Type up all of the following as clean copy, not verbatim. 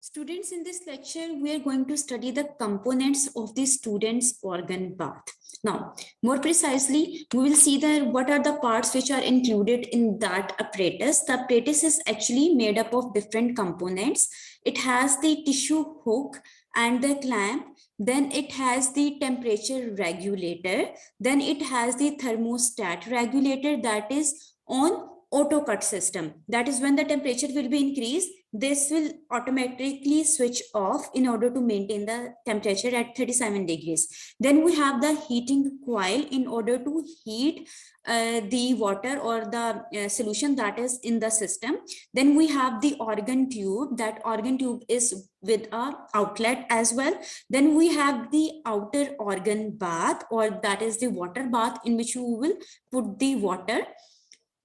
Students, in this lecture, we are going to study the components of the student's organ bath. Now, more precisely, we will see that what are the parts which are included in that apparatus. The apparatus is actually made up of different components. It has the tissue hook and the clamp. Then it has the temperature regulator. Then it has the thermostat regulator that is on auto cut system. That is when the temperature will be increased, this will automatically switch off in order to maintain the temperature at 37 degrees. Then we have the heating coil in order to heat the water or the solution that is in the system. Then we have the organ tube. That organ tube is with a outlet as well. Then we have the outer organ bath, or that is the water bath, in which you will put the water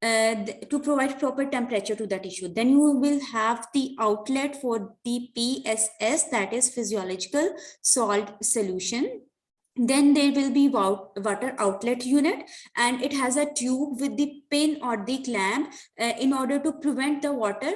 to provide proper temperature to the tissue. Then you will have the outlet for the PSS, that is physiological salt solution. Then there will be water outlet unit, and it has a tube with the pin or the clamp in order to prevent the water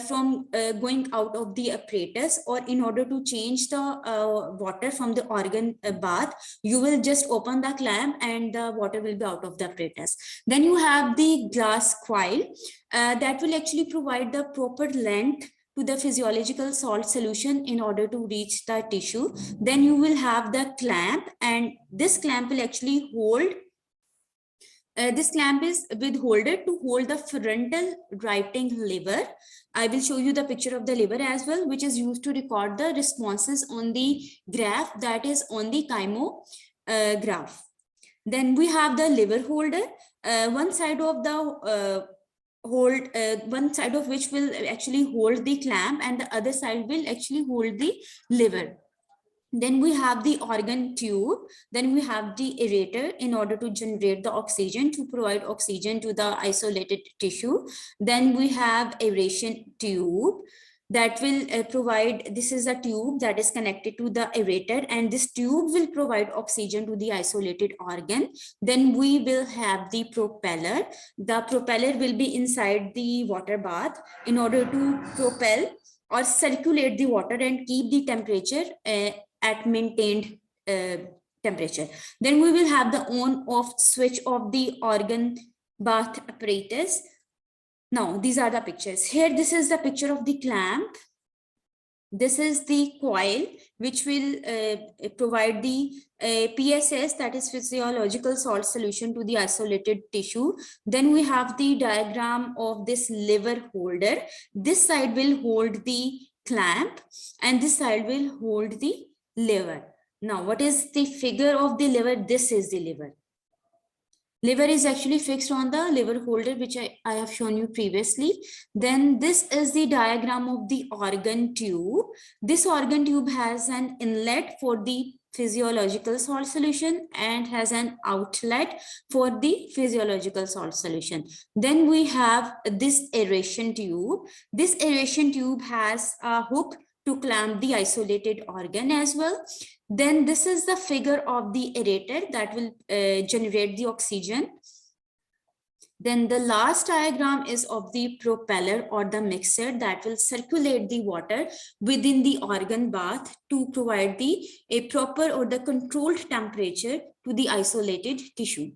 from going out of the apparatus, or in order to change the water from the organ bath, you will just open the clamp and the water will be out of the apparatus. Then you have the glass coil that will actually provide the proper length to the physiological salt solution in order to reach the tissue. Then you will have the clamp, and this clamp will actually hold this clamp is with holder to hold the frontal writing lever. I will show you the picture of the lever as well, which is used to record the responses on the graph that is on the Chymo graph. Then we have the lever holder. One side of the one side of which will actually hold the clamp, and the other side will actually hold the lever. Then we have the organ tube. Then we have the aerator in order to generate the oxygen, to provide oxygen to the isolated tissue. Then we have aeration tube that will provide, this is a tube that is connected to the aerator, and this tube will provide oxygen to the isolated organ. Then we will have the propeller. The propeller will be inside the water bath in order to propel or circulate the water and keep the temperature at maintained temperature. Then we will have the on off switch of the organ bath apparatus. Now, these are the pictures. Here, this is the picture of the clamp. This is the coil, which will provide the PSS, that is physiological salt solution, to the isolated tissue. Then we have the diagram of this lever holder. This side will hold the clamp, and this side will hold the lever. Now, what is the figure of the lever? This is the lever. Lever is actually fixed on the lever holder, which I have shown you previously. Then this is the diagram of the organ tube. This organ tube has an inlet for the physiological salt solution and has an outlet for the physiological salt solution. Then we have this aeration tube. This aeration tube has a hook to clamp the isolated organ as well. Then this is the figure of the aerator that will generate the oxygen. Then the last diagram is of the propeller or the mixer that will circulate the water within the organ bath to provide a proper or the controlled temperature to the isolated tissue.